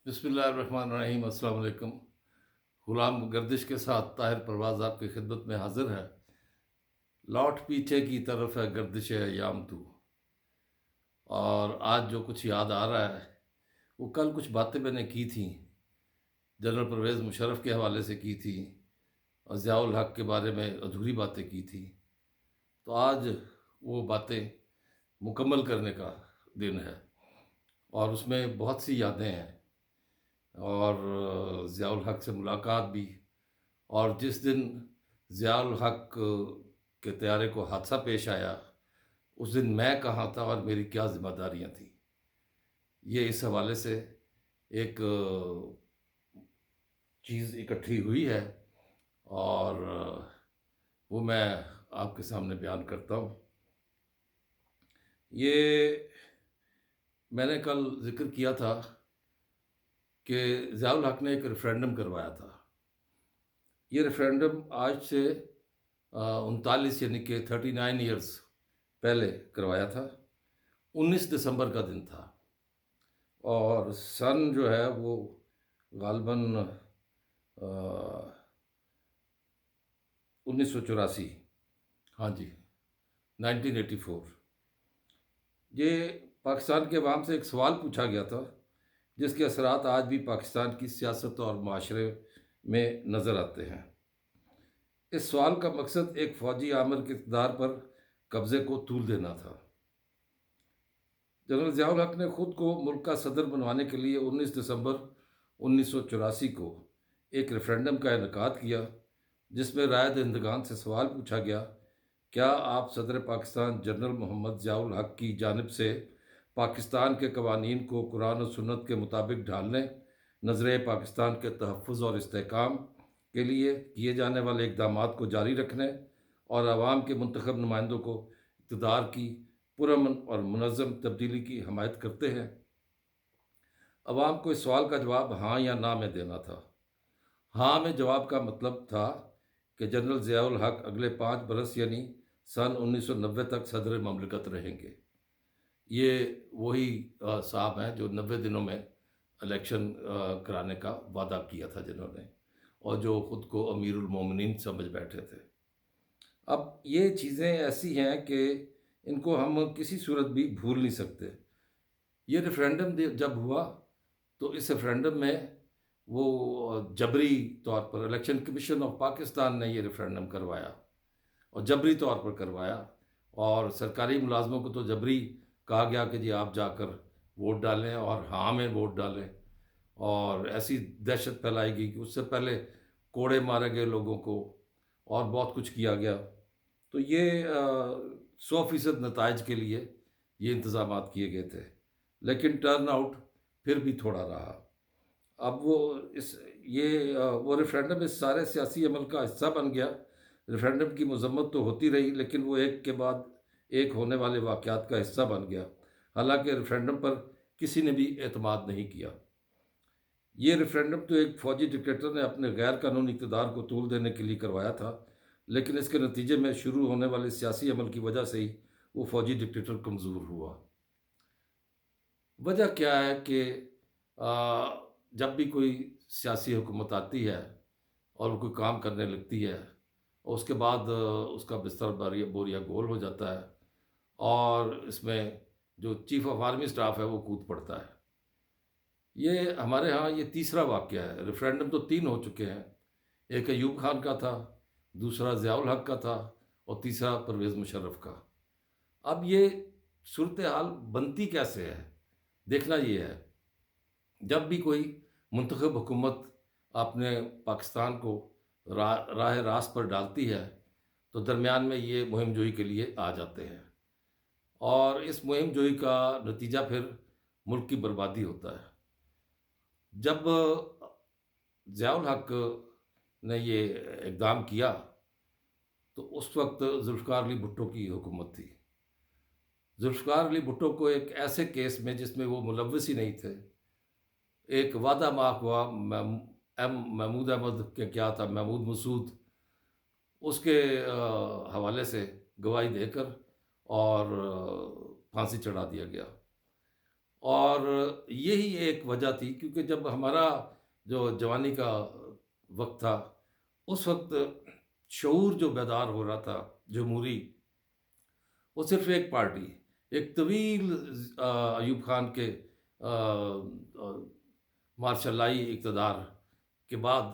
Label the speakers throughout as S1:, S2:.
S1: بسم اللہ الرحمن الرحیم۔ السلام علیکم۔ غلام گردش کے ساتھ طاہر پرواز آپ کی خدمت میں حاضر ہے۔ لوٹ پیچھے کی طرف ہے گردش ایام تو، اور آج جو کچھ یاد آ رہا ہے وہ کل کچھ باتیں میں نے کی تھیں، جنرل پرویز مشرف کے حوالے سے کی تھی اور ضیاء الحق کے بارے میں ادھوری باتیں کی تھی، تو آج وہ باتیں مکمل کرنے کا دن ہے، اور اس میں بہت سی یادیں ہیں، اور ضیاء الحق سے ملاقات بھی، اور جس دن ضیاء الحق کے طیارے کو حادثہ پیش آیا اس دن میں کہاں تھا اور میری کیا ذمہ داریاں تھیں، یہ اس حوالے سے ایک چیز اکٹھی ہوئی ہے، اور وہ میں آپ کے سامنے بیان کرتا ہوں۔ یہ میں نے کل ذکر کیا تھا کہ ضیاء الحق نے ایک ریفرینڈم کروایا تھا۔ یہ ریفرینڈم آج سے 39 یعنی کہ 39 ایئرس پہلے کروایا تھا۔ 19 دسمبر کا دن تھا، اور سن جو ہے وہ غالباً 1984، ہاں جی، 1984۔ یہ پاکستان کے عوام سے ایک سوال پوچھا گیا تھا جس کے اثرات آج بھی پاکستان کی سیاست اور معاشرے میں نظر آتے ہیں۔ اس سوال کا مقصد ایک فوجی آمر کے اقتدار پر قبضے کو طول دینا تھا۔ جنرل ضیاء الحق نے خود کو ملک کا صدر بنوانے کے لیے 19 دسمبر 1984 کو ایک ریفرینڈم کا انعقاد کیا، جس میں رائے دہندگان سے سوال پوچھا گیا، کیا آپ صدر پاکستان جنرل محمد ضیاء الحق کی جانب سے پاکستان کے قوانین کو قرآن و سنت کے مطابق ڈھالنے، نظریہ پاکستان کے تحفظ اور استحکام کے لیے کیے جانے والے اقدامات کو جاری رکھنے اور عوام کے منتخب نمائندوں کو اقتدار کی پرامن اور منظم تبدیلی کی حمایت کرتے ہیں؟ عوام کو اس سوال کا جواب ہاں یا نہ میں دینا تھا۔ ہاں میں جواب کا مطلب تھا کہ جنرل ضیاء الحق اگلے 5 برس یعنی سن 1990 تک صدر مملکت رہیں گے۔ یہ وہی صاحب ہیں جو 90 دنوں میں الیکشن کرانے کا وعدہ کیا تھا جنہوں نے، اور جو خود کو امیر المومنین سمجھ بیٹھے تھے۔ اب یہ چیزیں ایسی ہیں کہ ان کو ہم کسی صورت بھی بھول نہیں سکتے۔ یہ ریفرینڈم جب ہوا تو اس ریفرینڈم میں وہ جبری طور پر الیکشن کمیشن آف پاکستان نے یہ ریفرینڈم کروایا، اور جبری طور پر کروایا، اور سرکاری ملازموں کو تو جبری کہا گیا کہ جی آپ جا کر ووٹ ڈالیں اور ہاں میں ووٹ ڈالیں، اور ایسی دہشت پھیلائی گئی کہ اس سے پہلے کوڑے مارے گئے لوگوں کو، اور بہت کچھ کیا گیا۔ تو یہ 100% نتائج کے لیے یہ انتظامات کیے گئے تھے، لیکن ٹرن آؤٹ پھر بھی تھوڑا رہا۔ اب وہ ریفرینڈم اس سارے سیاسی عمل کا حصہ بن گیا۔ ریفرینڈم کی مذمت تو ہوتی رہی، لیکن وہ ایک کے بعد ایک ہونے والے واقعات کا حصہ بن گیا، حالانکہ ریفرینڈم پر کسی نے بھی اعتماد نہیں کیا۔ یہ ریفرینڈم تو ایک فوجی ڈکٹیٹر نے اپنے غیر قانونی اقتدار کو طول دینے کے لیے کروایا تھا، لیکن اس کے نتیجے میں شروع ہونے والے سیاسی عمل کی وجہ سے ہی وہ فوجی ڈکٹیٹر کمزور ہوا۔ وجہ کیا ہے کہ جب بھی کوئی سیاسی حکومت آتی ہے اور وہ کوئی کام کرنے لگتی ہے، اور اس کے بعد اس کا بستر بوریا گول ہو جاتا ہے، اور اس میں جو چیف آف آرمی سٹاف ہے وہ کود پڑتا ہے۔ یہ ہمارے ہاں یہ تیسرا واقعہ ہے۔ ریفرینڈم تو 3 ہو چکے ہیں، ایک ایوب خان کا تھا، دوسرا ضیاء الحق کا تھا، اور تیسرا پرویز مشرف کا۔ اب یہ صورتحال بنتی کیسے ہے؟ دیکھنا یہ ہے، جب بھی کوئی منتخب حکومت اپنے پاکستان کو راہ راست پر ڈالتی ہے تو درمیان میں یہ مہم جوئی کے لیے آ جاتے ہیں، اور اس مہم جوئی کا نتیجہ پھر ملک کی بربادی ہوتا ہے۔ جب ضیاء الحق نے یہ اقدام کیا تو اس وقت ذوالفقار علی بھٹو کی حکومت تھی۔ ذوالفقار علی بھٹو کو ایک ایسے کیس میں جس میں وہ ملوث ہی نہیں تھے، ایک وعدہ معاف ہوا محمود احمد کے کیا تھا، محمود مسعود، اس کے حوالے سے گواہی دے کر اور پھانسی چڑھا دیا گیا، اور یہی ایک وجہ تھی، کیونکہ جب ہمارا جو جوانی کا وقت تھا، اس وقت شعور جو بیدار ہو رہا تھا جمہوری، وہ صرف ایک پارٹی، ایک طویل ایوب خان کے مارشل لائی اقتدار کے بعد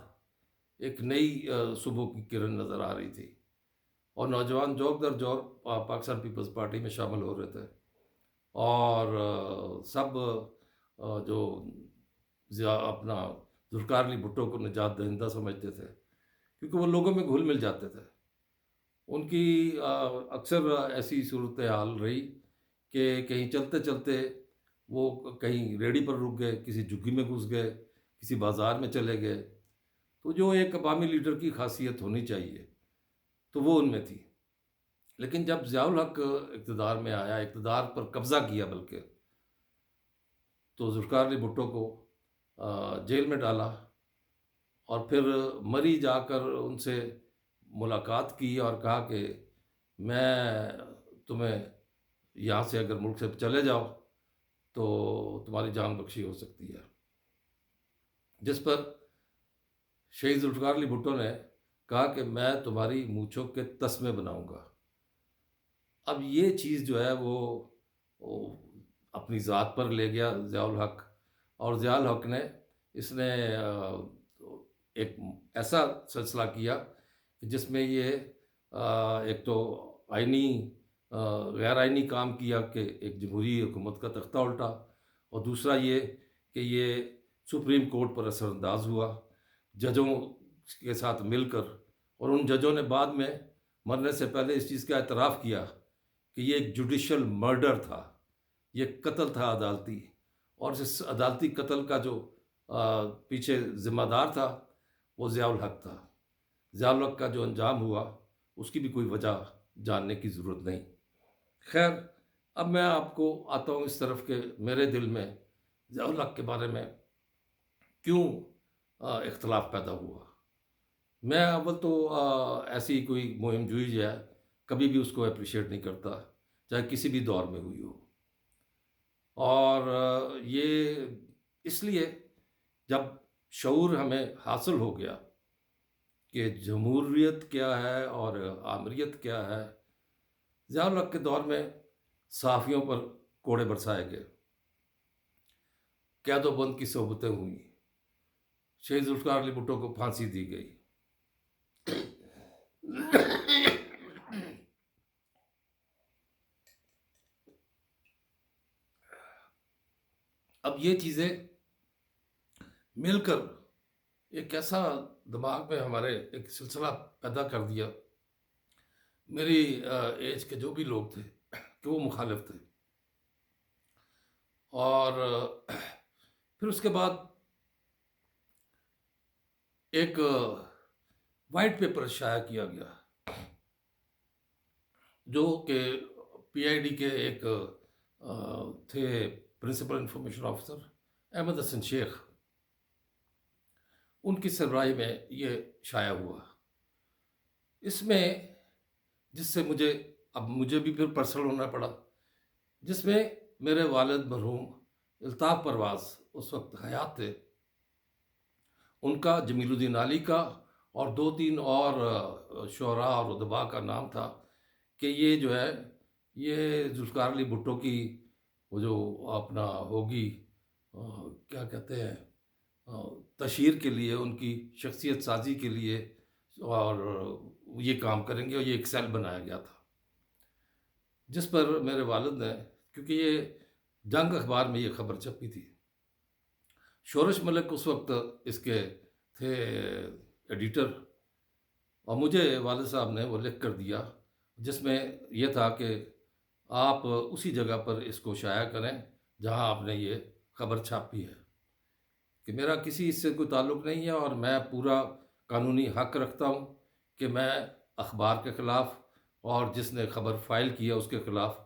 S1: ایک نئی صبح کی کرن نظر آ رہی تھی، اور نوجوان جوک در جوک پاکستان پیپلز پارٹی میں شامل ہو رہے تھے، اور سب جو اپنا ذوالفقار علی بھٹو کو نجات دہندہ سمجھتے تھے، کیونکہ وہ لوگوں میں گھل مل جاتے تھے۔ ان کی اکثر ایسی صورتحال رہی کہ کہیں چلتے چلتے وہ کہیں ریڑھی پر رک گئے، کسی جھگی میں گھس گئے، کسی بازار میں چلے گئے، تو جو ایک عوامی لیڈر کی خاصیت ہونی چاہیے تو وہ ان میں تھی۔ لیکن جب ضیاء الحق اقتدار میں آیا، اقتدار پر قبضہ کیا بلکہ، تو ذوالفقار علی بھٹو کو جیل میں ڈالا، اور پھر مری جا کر ان سے ملاقات کی اور کہا کہ میں تمہیں یہاں سے اگر ملک سے چلے جاؤ تو تمہاری جان بخشی ہو سکتی ہے، جس پر شہید ذوالفقار علی بھٹو نے کہا کہ میں تمہاری مونچھوں کے تسمے بناؤں گا۔ اب یہ چیز جو ہے وہ اپنی ذات پر لے گیا ضیاء الحق، اور ضیاء الحق نے اس نے ایک ایسا سلسلہ کیا کہ جس میں یہ ایک تو آئینی غیر آئینی کام کیا کہ ایک جمہوری حکومت کا تختہ الٹا، اور دوسرا یہ کہ یہ سپریم کورٹ پر اثر انداز ہوا ججوں کے ساتھ مل کر، اور ان ججوں نے بعد میں مرنے سے پہلے اس چیز کا اعتراف کیا کہ یہ ایک جوڈیشل مرڈر تھا، یہ قتل تھا عدالتی، اور اس عدالتی قتل کا جو پیچھے ذمہ دار تھا وہ ضیاء الحق تھا۔ ضیاء الحق کا جو انجام ہوا اس کی بھی کوئی وجہ جاننے کی ضرورت نہیں۔ خیر، اب میں آپ کو آتا ہوں اس طرف کہ میرے دل میں ضیاء الحق کے بارے میں کیوں اختلاف پیدا ہوا۔ میں اول تو ایسی کوئی مہم جوئی جو ہے کبھی بھی اس کو اپریشیٹ نہیں کرتا، چاہے کسی بھی دور میں ہوئی ہو، اور یہ اس لیے جب شعور ہمیں حاصل ہو گیا کہ جمہوریت کیا ہے اور آمریت کیا ہے۔ ضیاء الحق کے دور میں صحافیوں پر کوڑے برسائے گئے، قید و بند کی صحبتیں ہوئیں، شہید ذوالفقار علی بھٹو کو پھانسی دی گئی۔ اب یہ چیزیں مل کر ایک ایسا دماغ میں ہمارے ایک سلسلہ پیدا کر دیا، میری ایج کے جو بھی لوگ تھے کہ وہ مخالف تھے، اور پھر اس کے بعد ایک وائٹ پیپر شائع کیا گیا جو کہ پی آئی ڈی کے ایک تھے پرنسپل انفارمیشن آفیسر احمد حسن شیخ، ان کی سربراہی میں یہ شائع ہوا۔ اس میں جس سے مجھے بھی پھر پرسنل ہونا پڑا، جس میں میرے والد مرحوم الطاف پرواز اس وقت حیات تھے، ان کا، جمیل الدین علی کا، اور 2-3 اور شعراء اور ادباء کا نام تھا کہ یہ جو ہے یہ ذوالفقار علی بھٹو کی وہ جو اپنا ہوگی کیا کہتے ہیں تشہیر کے لیے، ان کی شخصیت سازی کے لیے، اور یہ کام کریں گے، اور یہ ایک سیل بنایا گیا تھا، جس پر میرے والد نے، کیونکہ یہ جنگ اخبار میں یہ خبر چھپی تھی، شورش ملک اس وقت اس کے تھے ایڈیٹر، اور مجھے والد صاحب نے وہ لکھ کر دیا جس میں یہ تھا کہ آپ اسی جگہ پر اس کو شائع کریں جہاں آپ نے یہ خبر چھاپی ہے، کہ میرا کسی اس سے کوئی تعلق نہیں ہے، اور میں پورا قانونی حق رکھتا ہوں کہ میں اخبار کے خلاف اور جس نے خبر فائل کیا اس کے خلاف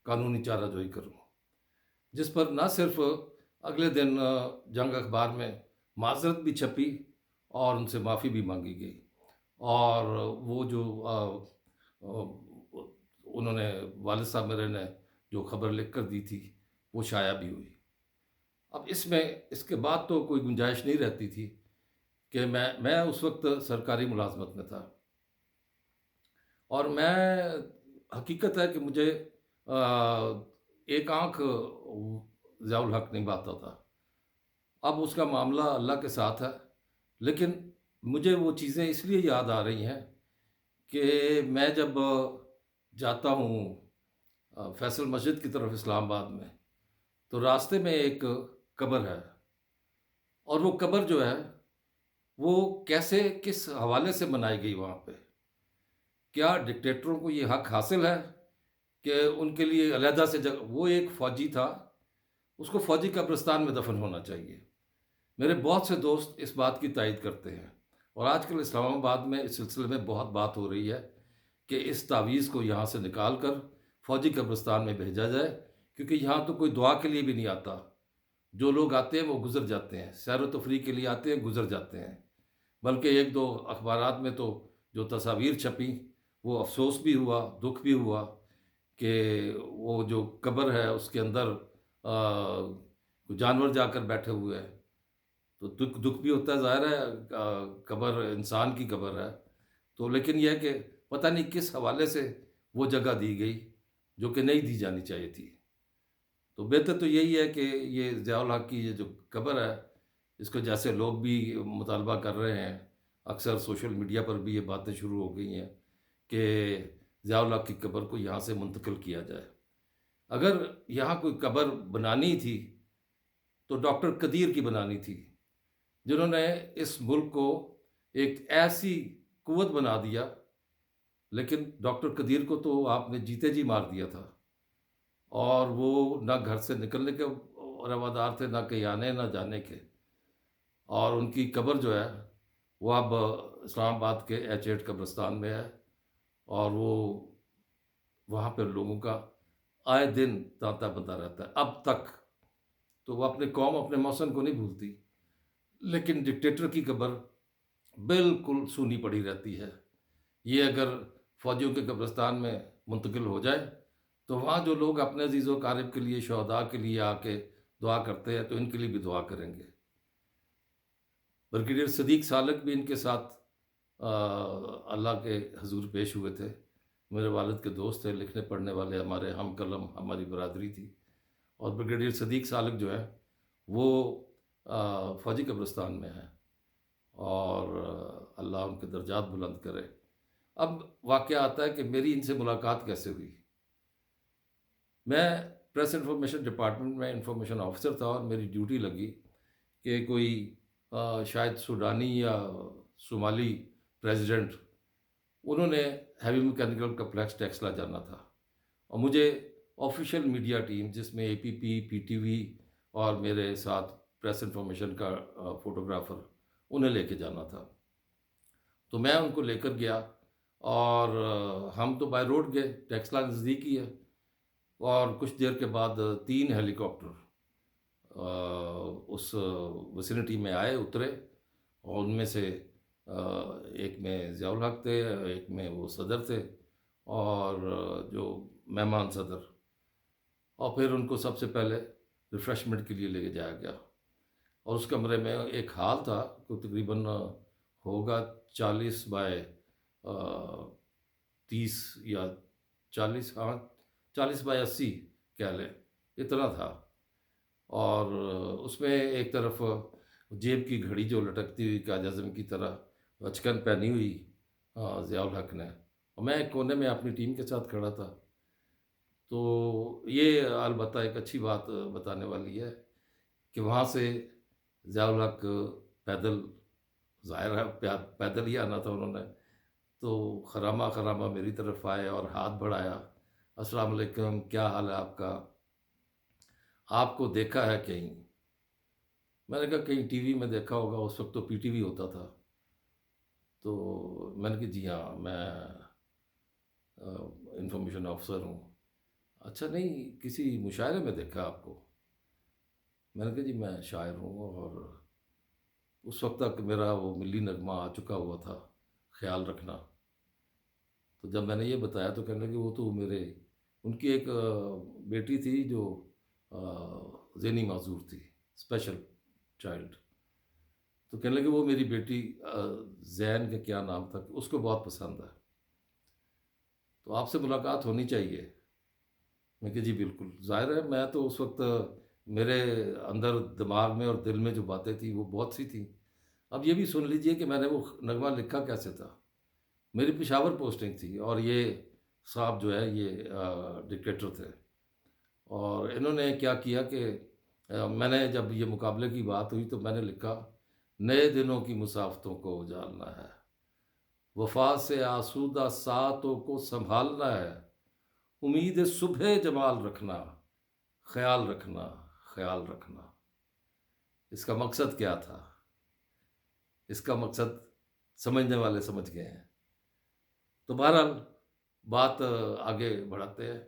S1: قانونی چارہ جوئی کروں، جس پر نہ صرف اگلے دن جنگ اخبار میں معذرت بھی چھپی اور ان سے معافی بھی مانگی گئی، اور وہ جو انہوں نے والد صاحب میرے نے جو خبر لکھ کر دی تھی وہ شائع بھی ہوئی۔ اب اس کے بعد تو کوئی گنجائش نہیں رہتی تھی کہ میں اس وقت سرکاری ملازمت میں تھا، اور میں حقیقت ہے کہ مجھے آ، ایک آنکھ ضیاء الحق نہیں باتا تھا۔ اب اس کا معاملہ اللہ کے ساتھ ہے، لیکن مجھے وہ چیزیں اس لیے یاد آ رہی ہیں کہ میں جب جاتا ہوں فیصل مسجد کی طرف اسلام آباد میں، تو راستے میں ایک قبر ہے، اور وہ قبر جو ہے وہ کیسے کس حوالے سے بنائی گئی وہاں پہ؟ کیا ڈکٹیٹروں کو یہ حق حاصل ہے کہ ان کے لیے علیحدہ سے جگہ؟ وہ ایک فوجی تھا، اس کو فوجی قبرستان میں دفن ہونا چاہیے۔ میرے بہت سے دوست اس بات کی تائید کرتے ہیں، اور آج کل اسلام آباد میں اس سلسلے میں بہت بات ہو رہی ہے کہ اس تعویذ کو یہاں سے نکال کر فوجی قبرستان میں بھیجا جائے، کیونکہ یہاں تو کوئی دعا کے لیے بھی نہیں آتا۔ جو لوگ آتے ہیں وہ گزر جاتے ہیں، سیر و تفریح کے لیے آتے ہیں، گزر جاتے ہیں۔ بلکہ ایک دو اخبارات میں تو جو تصاویر چھپیں، وہ افسوس بھی ہوا، دکھ بھی ہوا کہ وہ جو قبر ہے اس کے اندر کوئی جانور جا کر بیٹھے ہوئے ہیں، تو دکھ بھی ہوتا ہے، ظاہر ہے قبر انسان کی قبر ہے، تو لیکن یہ ہے کہ پتہ نہیں کس حوالے سے وہ جگہ دی گئی جو کہ نہیں دی جانی چاہیے تھی۔ تو بہتر تو یہی ہے کہ یہ ضیاء الحق کی یہ جو قبر ہے، اس کو جیسے لوگ بھی مطالبہ کر رہے ہیں، اکثر سوشل میڈیا پر بھی یہ باتیں شروع ہو گئی ہیں کہ ضیاء الحق کی قبر کو یہاں سے منتقل کیا جائے۔ اگر یہاں کوئی قبر بنانی تھی تو ڈاکٹر قدیر کی بنانی تھی، جنہوں نے اس ملک کو ایک ایسی قوت بنا دیا، لیکن ڈاکٹر قدیر کو تو آپ نے جیتے جی مار دیا تھا، اور وہ نہ گھر سے نکلنے کے روادار تھے، نہ کہیں آنے نہ جانے کے، اور ان کی قبر جو ہے وہ اب اسلام آباد کے ایچ 8 قبرستان میں ہے، اور وہ وہاں پہ لوگوں کا آئے دن تانتا بنتا رہتا ہے اب تک۔ تو وہ اپنے قوم، اپنے موسم کو نہیں بھولتی، لیکن ڈکٹیٹر کی قبر بالکل سونی پڑی رہتی ہے۔ یہ اگر فوجیوں کے قبرستان میں منتقل ہو جائے تو وہاں جو لوگ اپنے عزیز و اقارب کے لیے، شہداء کے لیے آ کے دعا کرتے ہیں، تو ان کے لیے بھی دعا کریں گے۔ بریگیڈیئر صدیق سالک بھی ان کے ساتھ اللہ کے حضور پیش ہوئے تھے، میرے والد کے دوست تھے، لکھنے پڑھنے والے، ہمارے ہم قلم، ہماری برادری تھی، اور بریگیڈیئر صدیق سالک جو ہے وہ فوجی قبرستان میں ہے، اور اللہ ان کے درجات بلند کرے۔ اب واقعہ آتا ہے کہ میری ان سے ملاقات کیسے ہوئی۔ میں پریس انفارمیشن ڈپارٹمنٹ میں انفارمیشن آفیسر تھا، اور میری ڈیوٹی لگی کہ کوئی شاید سوڈانی یا صومالی پریزیڈنٹ، انہوں نے ہیوی میکینیکل کمپلیکس ٹیکسلا جانا تھا، اور مجھے آفیشیل میڈیا ٹیم، جس میں اے پی پی، پی ٹی وی اور میرے ساتھ پریس انفارمیشن کا فوٹوگرافر، انہیں لے کے جانا تھا۔ تو میں ان کو لے کر گیا، اور ہم تو بائی روڈ گئے، ٹیکسلا نزدیک ہی ہے، اور کچھ دیر کے بعد 3 ہیلی کاپٹر اس وسینٹی میں آئے، اترے، اور ان میں سے ایک میں ضیاء الحق تھے، ایک میں وہ صدر تھے، اور جو مہمان صدر، اور پھر ان کو سب سے پہلے ریفریشمنٹ کے لیے لے کے جایا گیا، اور اس کمرے میں ایک ہال تھا، کو تقریباً ہوگا 40 بائی 30 یا 40، ہاں 40 بائی 80 کہہ لیں، اتنا تھا، اور اس میں ایک طرف جیب کی گھڑی جو لٹکتی ہوئی قائد اعظم کی طرح اچکن پہنی ہوئی ضیاء الحق نے، اور میں ایک کونے میں اپنی ٹیم کے ساتھ کھڑا تھا۔ تو یہ البتہ ایک اچھی بات بتانے والی ہے کہ وہاں سے ضیاء الحق پیدل، ظاہر ہے پیدل ہی آنا تھا انہوں نے، تو خرامہ خرامہ میری طرف آئے اور ہاتھ بڑھایا، السلام علیکم، کیا حال ہے آپ کا، آپ کو دیکھا ہے کہیں؟ میں نے کہا کہیں ٹی وی میں دیکھا ہوگا، اس وقت تو پی ٹی وی ہوتا تھا۔ تو میں نے کہا جی ہاں، میں انفارمیشن آفیسر ہوں۔ اچھا، نہیں کسی مشاعرے میں دیکھا آپ کو؟ میں نے کہا جی میں شاعر ہوں، اور اس وقت تک میرا وہ ملی نغمہ آ چکا ہوا تھا، خیال رکھنا۔ تو جب میں نے یہ بتایا تو کہنے لگے وہ تو میرے، ان کی ایک بیٹی تھی جو ذہنی معذور تھی، اسپیشل چائلڈ. تو کہنے لگے وہ میری بیٹی زین کا کیا نام تھا، اس کو بہت پسند ہے، تو آپ سے ملاقات ہونی چاہیے. میں کہ جی بالکل. ظاہر ہے میں تو اس وقت میرے اندر دماغ میں اور دل میں جو باتیں تھیں وہ بہت سی تھیں. اب یہ بھی سن لیجئے کہ میں نے وہ نغمہ لکھا کیسے تھا. میری پشاور پوسٹنگ تھی اور یہ صاحب جو ہے یہ ڈکٹیٹر تھے، اور انہوں نے کیا کیا کہ میں نے جب یہ مقابلے کی بات ہوئی تو میں نے لکھا نئے دنوں کی مسافتوں کو اجالنا ہے، وفا سے آسودہ ساعتوں کو سنبھالنا ہے، امید صبح جمال رکھنا، خیال رکھنا، خیال رکھنا. اس کا مقصد کیا تھا؟ اس کا مقصد سمجھنے والے سمجھ گئے ہیں. تو بہرحال بات آگے بڑھاتے ہیں.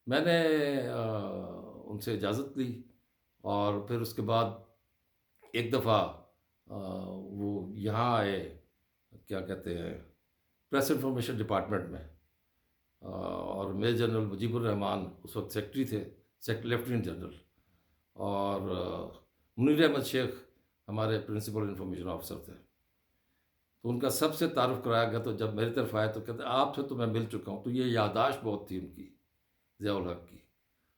S1: میں نے ان سے اجازت لی اور پھر اس کے بعد ایک دفعہ وہ یہاں آئے، کیا کہتے ہیں، پریس انفارمیشن ڈپارٹمنٹ میں، اور میجر جنرل مجیب الرحمان اس وقت سیکٹری تھے، لیفٹیننٹ جنرل، اور منیر احمد شیخ ہمارے پرنسپل انفارمیشن آفیسر تھے. تو ان کا سب سے تعارف کرایا گیا. تو جب میری طرف آئے تو کہتے آپ سے تو میں مل چکا ہوں. تو یہ یادداشت بہت تھی ان کی، ضیاء الحق کی.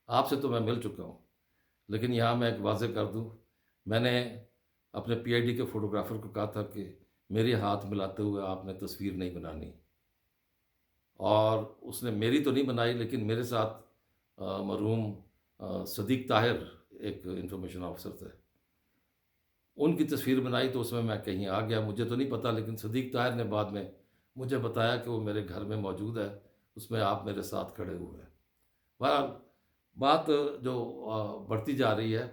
S1: آپ سے تو میں مل چکا ہوں، لیکن یہاں میں ایک واضح کر دوں، میں نے اپنے پی آئی ڈی کے فوٹوگرافر کو کہا تھا کہ میرے ہاتھ ملاتے ہوئے آپ نے تصویر نہیں بنانی، اور اس نے میری تو نہیں بنائی، لیکن میرے ساتھ مرحوم صدیق طاہر ایک انفارمیشن آفیسر تھے، ان کی تصویر بنائی. تو اس میں کہیں آ گیا، مجھے تو نہیں پتا، لیکن صدیق طاہر نے بعد میں مجھے بتایا کہ وہ میرے گھر میں موجود ہے، اس میں آپ میرے ساتھ کھڑے ہوئے ہیں. بہرحال بات جو بڑھتی جا رہی ہے،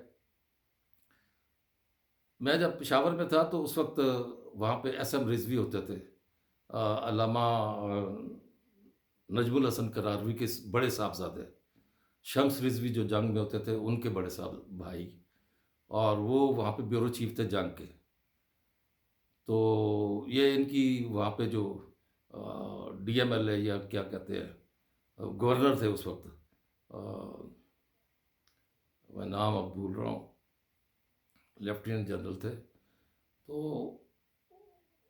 S1: میں جب پشاور میں تھا تو اس وقت وہاں پہ ایس ایم رضوی ہوتے تھے، علامہ نجم الحسن قراروی کے بڑے صاحبزادے، شمس رضوی جو جنگ میں ہوتے تھے ان کے بڑے صاحب بھائی، اور وہ وہاں پہ بیورو چیف تھے جنگ کے. تو یہ ان کی وہاں پہ جو ڈی ایم ایل ہے یا کیا کہتے ہیں، گورنر تھے اس وقت، میں نام اب بھول رہا ہوں، لیفٹیننٹ جنرل تھے. تو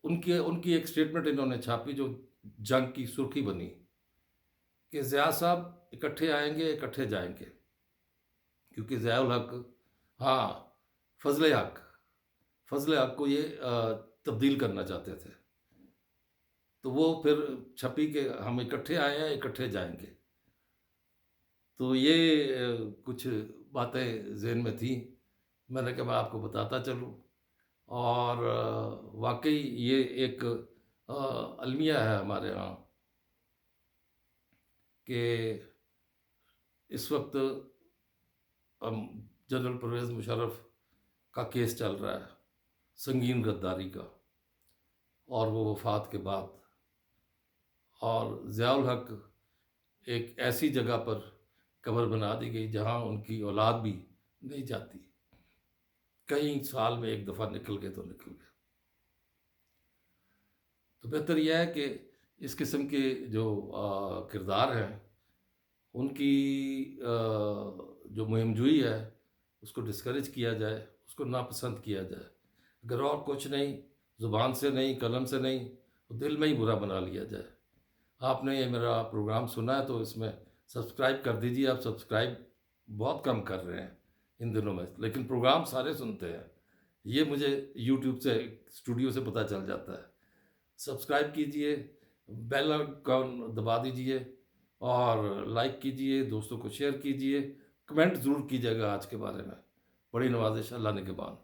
S1: ان کی ایک سٹیٹمنٹ انہوں نے چھاپی جو جنگ کی سرخی بنی کہ ضیاء صاحب اکٹھے آئیں گے، اکٹھے جائیں گے، کیونکہ ضیاء الحق، ہاں، فضل حق کو یہ تبدیل کرنا چاہتے تھے. تو وہ پھر چھپی کہ ہم اکٹھے آئے ہیں، اکٹھے جائیں گے. تو یہ کچھ باتیں ذہن میں تھیں، میں نے کہا میں آپ کو بتاتا چلوں. اور واقعی یہ ایک المیہ ہے ہمارے ہاں کہ اس وقت جنرل پرویز مشرف کا کیس چل رہا ہے، سنگین غداری کا، اور وہ وفات کے بعد، اور ضیاء الحق ایک ایسی جگہ پر قبر بنا دی گئی جہاں ان کی اولاد بھی نہیں جاتی، کئی سال میں ایک دفعہ نکل گئے تو نکل گئے. تو بہتر یہ ہے کہ اس قسم کے جو کردار ہیں ان کی جو مہم جوئی ہے اس کو ڈسکریج کیا جائے، اس کو ناپسند کیا جائے. اگر اور کچھ نہیں، زبان سے نہیں، قلم سے نہیں، تو دل میں ہی برا بنا لیا جائے. آپ نے یہ میرا پروگرام سنا ہے تو اس میں سبسکرائب کر دیجیے. آپ سبسکرائب بہت کم کر رہے ہیں ان دنوں میں، لیکن پروگرام سارے سنتے ہیں. یہ مجھے یوٹیوب سے، اسٹوڈیو سے پتہ چل جاتا ہے. سبسکرائب کیجئے، بیل آئیکن دبا دیجئے، اور لائک کیجئے، دوستوں کو شیئر کیجئے، کمنٹ ضرور کیجئے گا آج کے بارے میں. بڑی نوازش، اللہ نگہبان.